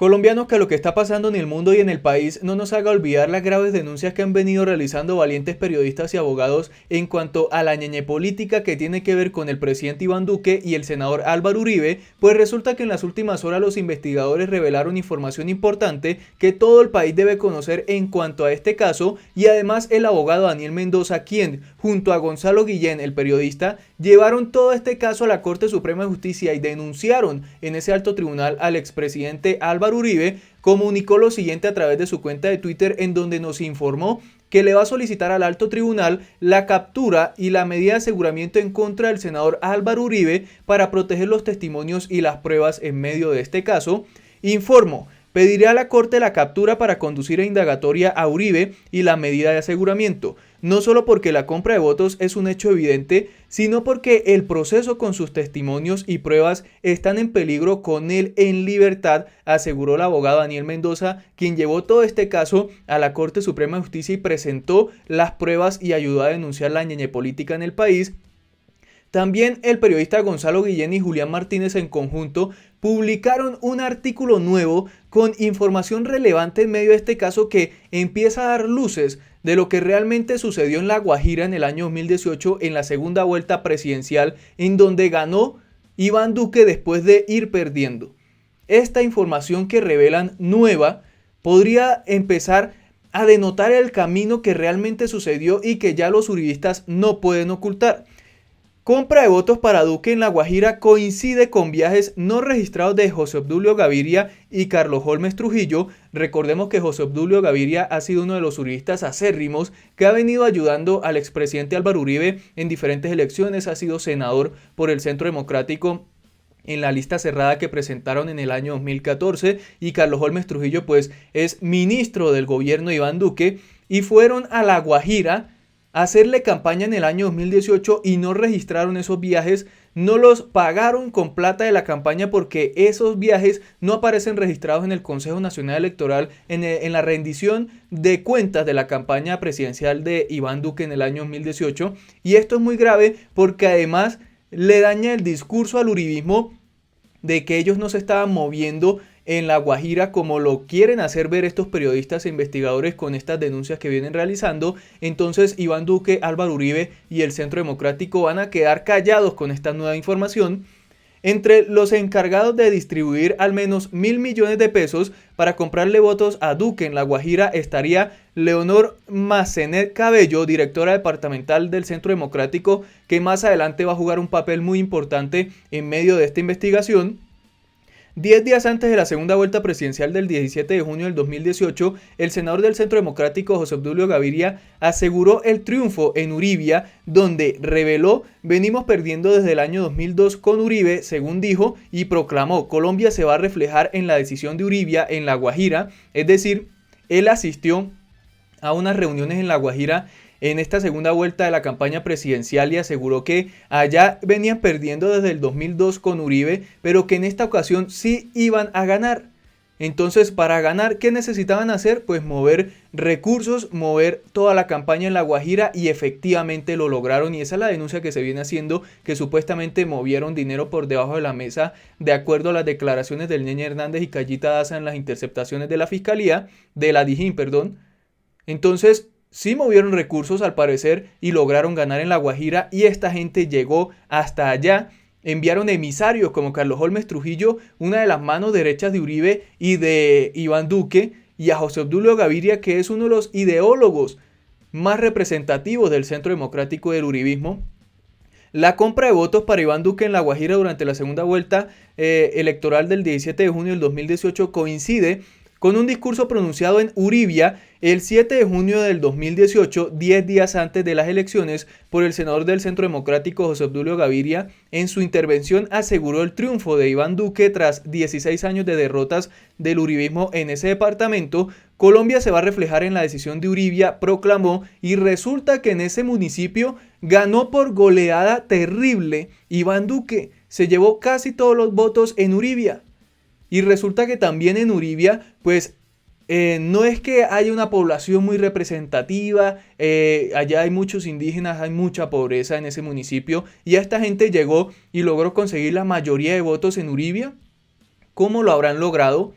Colombianos, que lo que está pasando en el mundo y en el país no nos haga olvidar las graves denuncias que han venido realizando valientes periodistas y abogados en cuanto a la ñeñe política que tiene que ver con el presidente Iván Duque y el senador Álvaro Uribe, pues resulta que en las últimas horas los investigadores revelaron información importante que todo el país debe conocer en cuanto a este caso, y además el abogado Daniel Mendoza, quien junto a Gonzalo Guillén, el periodista, llevaron todo este caso a la Corte Suprema de Justicia y denunciaron en ese alto tribunal al expresidente Álvaro Uribe, comunicó lo siguiente a través de su cuenta de Twitter, en donde nos informó que le va a solicitar al alto tribunal la captura y la medida de aseguramiento en contra del senador Álvaro Uribe para proteger los testimonios y las pruebas en medio de este caso. Informo: pediré a la Corte la captura para conducir a indagatoria a Uribe y la medida de aseguramiento, no solo porque la compra de votos es un hecho evidente, sino porque el proceso con sus testimonios y pruebas están en peligro con él en libertad, aseguró el abogado Daniel Mendoza, quien llevó todo este caso a la Corte Suprema de Justicia y presentó las pruebas y ayudó a denunciar la ñeñe política en el país. También el periodista Gonzalo Guillén y Julián Martínez en conjunto publicaron un artículo nuevo con información relevante en medio de este caso que empieza a dar luces de lo que realmente sucedió en La Guajira en el año 2018 en la segunda vuelta presidencial, en donde ganó Iván Duque después de ir perdiendo. Esta información que revelan nueva podría empezar a denotar el camino que realmente sucedió y que ya los uribistas no pueden ocultar. Compra de votos para Duque en La Guajira coincide con viajes no registrados de José Obdulio Gaviria y Carlos Holmes Trujillo. Recordemos que José Obdulio Gaviria ha sido uno de los uribistas acérrimos que ha venido ayudando al expresidente Álvaro Uribe en diferentes elecciones. Ha sido senador por el Centro Democrático en la lista cerrada que presentaron en el año 2014, y Carlos Holmes Trujillo pues es ministro del gobierno de Iván Duque, y fueron a La Guajira hacerle campaña en el año 2018 y no registraron esos viajes, no los pagaron con plata de la campaña porque esos viajes no aparecen registrados en el Consejo Nacional Electoral en la rendición de cuentas de la campaña presidencial de Iván Duque en el año 2018. Y esto es muy grave porque además le daña el discurso al uribismo de que ellos no se estaban moviendo en La Guajira como lo quieren hacer ver estos periodistas e investigadores con estas denuncias que vienen realizando. Entonces Iván Duque, Álvaro Uribe y el Centro Democrático van a quedar callados con esta nueva información. Entre los encargados de distribuir al menos 1.000 millones de pesos para comprarle votos a Duque en La Guajira estaría Leonor Massenet Cabello, directora departamental del Centro Democrático, que más adelante va a jugar un papel muy importante en medio de esta investigación. 10 días antes de la segunda vuelta presidencial del 17 de junio del 2018, el senador del Centro Democrático, José Obdulio Gaviria, aseguró el triunfo en Uribia, donde reveló: venimos perdiendo desde el año 2002 con Uribe, según dijo, y proclamó: Colombia se va a reflejar en la decisión de Uribia en La Guajira. Es decir, él asistió a unas reuniones en La Guajira en esta segunda vuelta de la campaña presidencial y aseguró que allá venían perdiendo desde el 2002 con Uribe, pero que en esta ocasión sí iban a ganar. Entonces, para ganar, ¿qué necesitaban hacer? Pues mover recursos, mover toda la campaña en La Guajira, y efectivamente lo lograron, y esa es la denuncia que se viene haciendo, que supuestamente movieron dinero por debajo de la mesa, de acuerdo a las declaraciones del Ñeñe Hernández y Callita Daza en las interceptaciones de la Fiscalía, de la DIJÍN, perdón. Entonces, sí movieron recursos al parecer y lograron ganar en La Guajira, y esta gente llegó hasta allá. Enviaron emisarios como Carlos Holmes Trujillo, una de las manos derechas de Uribe y de Iván Duque, y a José Obdulio Gaviria, que es uno de los ideólogos más representativos del Centro Democrático del uribismo. La compra de votos para Iván Duque en La Guajira durante la segunda vuelta electoral del 17 de junio del 2018 coincide con un discurso pronunciado en Uribia el 7 de junio del 2018, 10 días antes de las elecciones, por el senador del Centro Democrático José Obdulio Gaviria. En su intervención aseguró el triunfo de Iván Duque tras 16 años de derrotas del uribismo en ese departamento. Colombia se va a reflejar en la decisión de Uribia, proclamó, y resulta que en ese municipio ganó por goleada terrible Iván Duque. Se llevó casi todos los votos en Uribia. Y resulta que también en Uribia, pues no es que haya una población muy representativa, allá hay muchos indígenas, hay mucha pobreza en ese municipio, y esta gente llegó y logró conseguir la mayoría de votos en Uribia. ¿Cómo lo habrán logrado?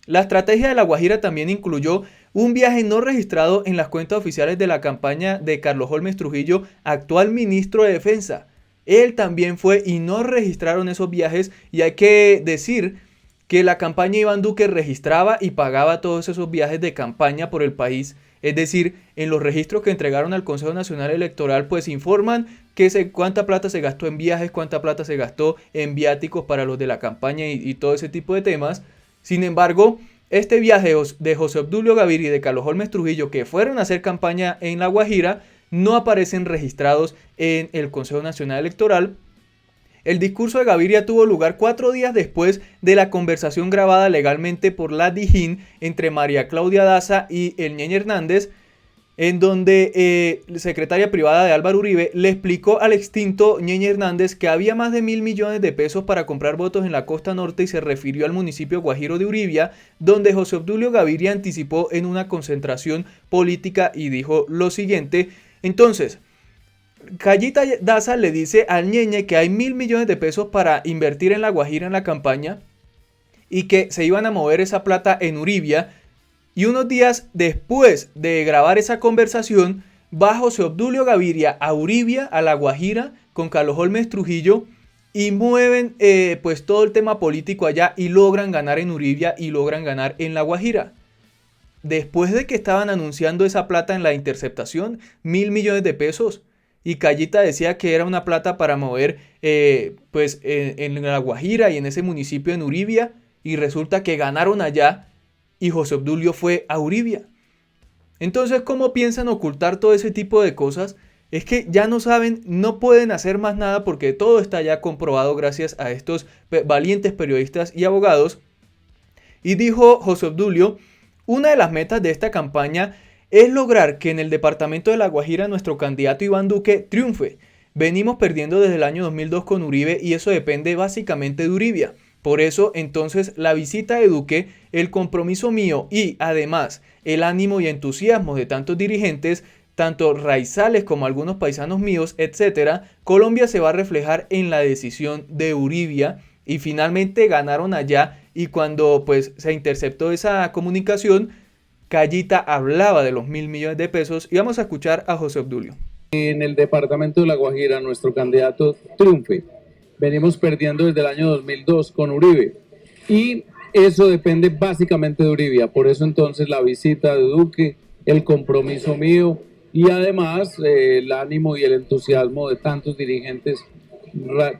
La estrategia de La Guajira también incluyó un viaje no registrado en las cuentas oficiales de la campaña de Carlos Holmes Trujillo, actual ministro de Defensa. Él también fue y no registraron esos viajes, y hay que decir que la campaña de Iván Duque registraba y pagaba todos esos viajes de campaña por el país. Es decir, en los registros que entregaron al Consejo Nacional Electoral, pues informan cuánta plata se gastó en viajes, cuánta plata se gastó en viáticos para los de la campaña y todo ese tipo de temas. Sin embargo, este viaje de José Obdulio Gaviria y de Carlos Holmes Trujillo, que fueron a hacer campaña en La Guajira, no aparecen registrados en el Consejo Nacional Electoral. El discurso de Gaviria tuvo lugar 4 días después de la conversación grabada legalmente por la Dijín entre María Claudia Daza y el Ñeñe Hernández, en donde la secretaria privada de Álvaro Uribe le explicó al extinto Ñeñe Hernández que había más de 1.000 millones de pesos para comprar votos en la costa norte, y se refirió al municipio guajiro de Uribia, donde José Obdulio Gaviria anticipó en una concentración política y dijo lo siguiente. Entonces, Callita Daza le dice al Ñeñe que hay 1.000 millones de pesos para invertir en La Guajira en la campaña y que se iban a mover esa plata en Uribia. Y unos días después de grabar esa conversación, va José Obdulio Gaviria a Uribia, a La Guajira, con Carlos Holmes Trujillo, y mueven pues todo el tema político allá y logran ganar en Uribia y logran ganar en La Guajira. Después de que estaban anunciando esa plata en la interceptación, 1.000 millones de pesos, y Callita decía que era una plata para mover pues en La Guajira y en ese municipio en Uribia, y resulta que ganaron allá y José Obdulio fue a Uribia. Entonces, ¿cómo piensan ocultar todo ese tipo de cosas? Es que ya no saben, no pueden hacer más nada porque todo está ya comprobado gracias a estos valientes periodistas y abogados. Y dijo José Obdulio: una de las metas de esta campaña es lograr que en el departamento de La Guajira nuestro candidato Iván Duque triunfe. Venimos perdiendo desde el año 2002 con Uribe y eso depende básicamente de Uribia. Por eso, entonces, la visita de Duque, el compromiso mío y, además, el ánimo y entusiasmo de tantos dirigentes, tanto raizales como algunos paisanos míos, etc., Colombia se va a reflejar en la decisión de Uribia, y finalmente ganaron allá. Y cuando pues se interceptó esa comunicación, Callita hablaba de los 1.000 millones de pesos, y vamos a escuchar a José Obdulio. En el departamento de La Guajira, nuestro candidato triunfe. Venimos perdiendo desde el año 2002 con Uribe y eso depende básicamente de Uribia. Por eso entonces la visita de Duque, el compromiso mío y además el ánimo y el entusiasmo de tantos dirigentes,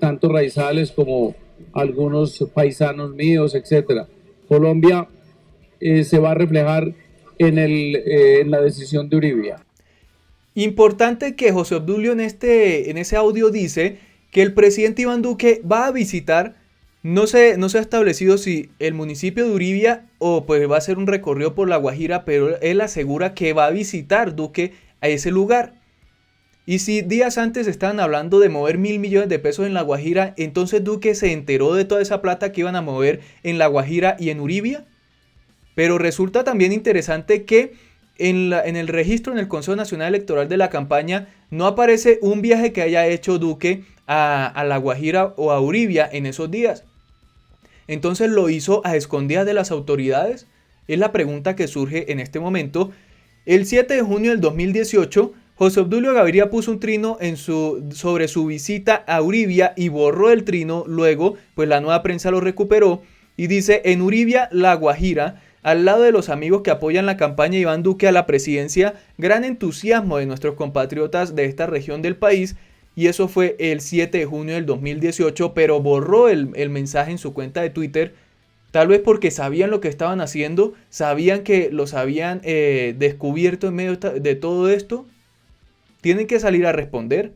tanto raizales como algunos paisanos míos, etcétera. Colombia se va a reflejar en la decisión de Uribia. Importante que José Obdulio en ese audio dice que el presidente Iván Duque va a visitar, no se ha establecido si el municipio de Uribia o pues va a hacer un recorrido por La Guajira, pero él asegura que va a visitar Duque a ese lugar. Y si días antes estaban hablando de mover 1.000 millones de pesos en La Guajira, entonces Duque se enteró de toda esa plata que iban a mover en La Guajira y en Uribia. Pero resulta también interesante que en el registro en el Consejo Nacional Electoral de la campaña no aparece un viaje que haya hecho Duque a La Guajira o a Uribia en esos días. Entonces, ¿lo hizo a escondidas de las autoridades? Es la pregunta que surge en este momento. El 7 de junio del 2018, José Obdulio Gaviria puso un trino sobre su visita a Uribia y borró el trino. Luego, pues la Nueva Prensa lo recuperó y dice: en Uribia, La Guajira, al lado de los amigos que apoyan la campaña de Iván Duque a la presidencia, gran entusiasmo de nuestros compatriotas de esta región del país. Y eso fue el 7 de junio del 2018, pero borró el mensaje en su cuenta de Twitter, tal vez porque sabían lo que estaban haciendo, sabían que los habían descubierto en medio de todo esto. Tienen que salir a responder.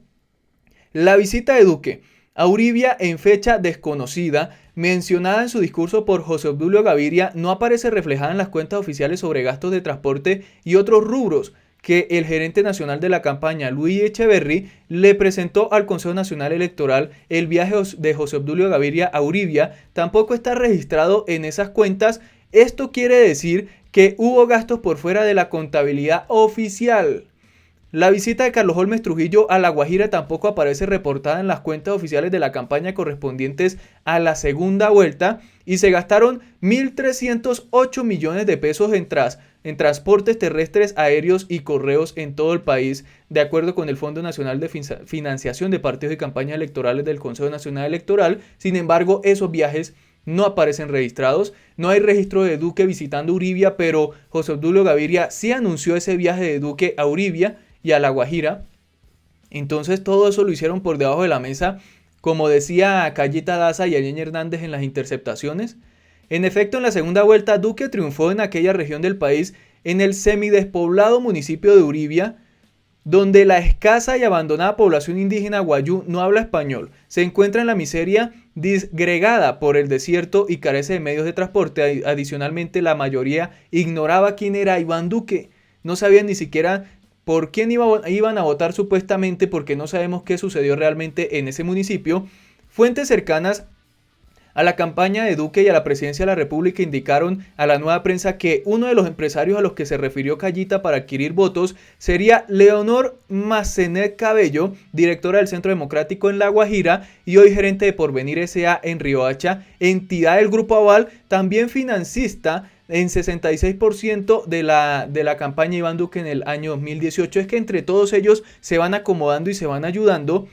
La visita de Duque a Uribia en fecha desconocida, mencionada en su discurso por José Obdulio Gaviria, no aparece reflejada en las cuentas oficiales sobre gastos de transporte y otros rubros que el gerente nacional de la campaña, Luis Echeverry, le presentó al Consejo Nacional Electoral. El viaje de José Obdulio Gaviria a Uribia tampoco está registrado en esas cuentas. Esto quiere decir que hubo gastos por fuera de la contabilidad oficial. La visita de Carlos Holmes Trujillo a La Guajira tampoco aparece reportada en las cuentas oficiales de la campaña correspondientes a la segunda vuelta y se gastaron 1.308 millones de pesos en transportes terrestres, aéreos y correos en todo el país, de acuerdo con el Fondo Nacional de Financiación de Partidos y Campañas Electorales del Consejo Nacional Electoral. Sin embargo, esos viajes no aparecen registrados, no hay registro de Duque visitando Uribia, pero José Obdulio Gaviria sí anunció ese viaje de Duque a Uribia y a La Guajira. Entonces todo eso lo hicieron por debajo de la mesa, como decía Cayita Daza y Aleña Hernández en las interceptaciones. En efecto, en la segunda vuelta, Duque triunfó en aquella región del país, en el semidespoblado municipio de Uribia, donde la escasa y abandonada población indígena guayú no habla español, se encuentra en la miseria, disgregada por el desierto y carece de medios de transporte. Adicionalmente, la mayoría ignoraba quién era Iván Duque, no sabían ni siquiera por quién iban a votar supuestamente, porque no sabemos qué sucedió realmente en ese municipio. Fuentes cercanas a la campaña de Duque y a la presidencia de la República indicaron a la Nueva Prensa que uno de los empresarios a los que se refirió Cayita para adquirir votos sería Leonor Massenet Cabello, directora del Centro Democrático en La Guajira y hoy gerente de Porvenir S.A. en Riohacha, entidad del Grupo Aval, también financista en 66% de la campaña de Iván Duque en el año 2018. Es que entre todos ellos se van acomodando y se van ayudando.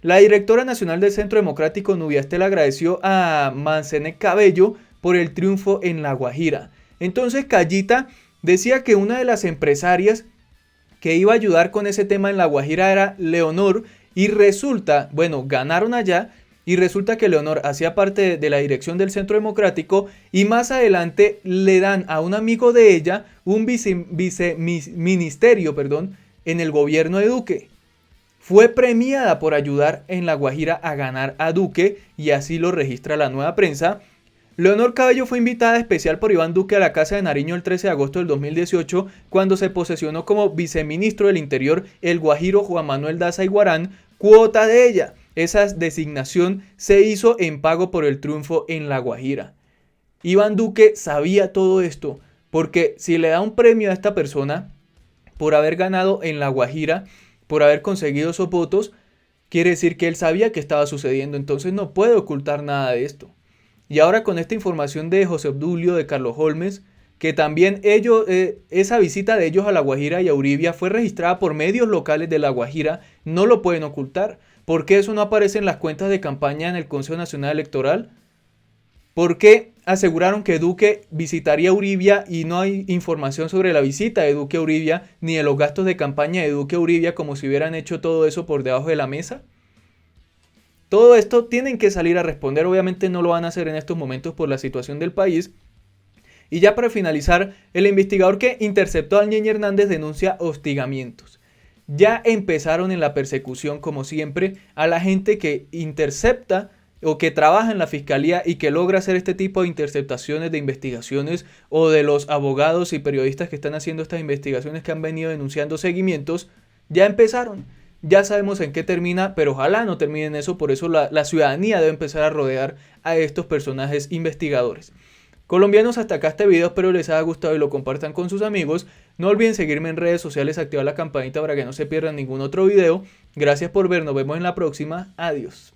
La directora nacional del Centro Democrático, Nubia Estela, agradeció a Massenet Cabello por el triunfo en La Guajira. Entonces Cayita decía que una de las empresarias que iba a ayudar con ese tema en La Guajira era Leonor, y resulta, bueno, ganaron allá, y resulta que Leonor hacía parte de la dirección del Centro Democrático y más adelante le dan a un amigo de ella un viceministerio en el gobierno de Duque. Fue premiada por ayudar en La Guajira a ganar a Duque y así lo registra la Nueva Prensa. Leonor Cabello fue invitada especial por Iván Duque a la Casa de Nariño el 13 de agosto del 2018 cuando se posesionó como viceministro del Interior el guajiro Juan Manuel Daza Iguarán, cuota de ella. Esa designación se hizo en pago por el triunfo en La Guajira. Iván Duque sabía todo esto, porque si le da un premio a esta persona por haber ganado en La Guajira, por haber conseguido esos votos, quiere decir que él sabía que estaba sucediendo, entonces no puede ocultar nada de esto. Y ahora con esta información de José Obdulio, de Carlos Holmes, que también esa visita de ellos a La Guajira y a Uribia fue registrada por medios locales de La Guajira, no lo pueden ocultar. ¿Por qué eso no aparece en las cuentas de campaña en el Consejo Nacional Electoral? ¿Por qué aseguraron que Duque visitaría Uribia y no hay información sobre la visita de Duque a Uribia ni de los gastos de campaña de Duque a Uribia, como si hubieran hecho todo eso por debajo de la mesa? Todo esto tienen que salir a responder, obviamente no lo van a hacer en estos momentos por la situación del país. Y ya para finalizar, el investigador que interceptó a Aleña Hernández denuncia hostigamientos. Ya empezaron en la persecución, como siempre, a la gente que intercepta o que trabaja en la fiscalía y que logra hacer este tipo de interceptaciones de investigaciones, o de los abogados y periodistas que están haciendo estas investigaciones, que han venido denunciando seguimientos. Ya empezaron, ya sabemos en qué termina, pero ojalá no termine en eso. Por eso la ciudadanía debe empezar a rodear a estos personajes investigadores. Colombianos, hasta acá este video, espero les haya gustado y lo compartan con sus amigos. No olviden seguirme en redes sociales, activar la campanita para que no se pierdan ningún otro video. Gracias por ver, nos vemos en la próxima, adiós.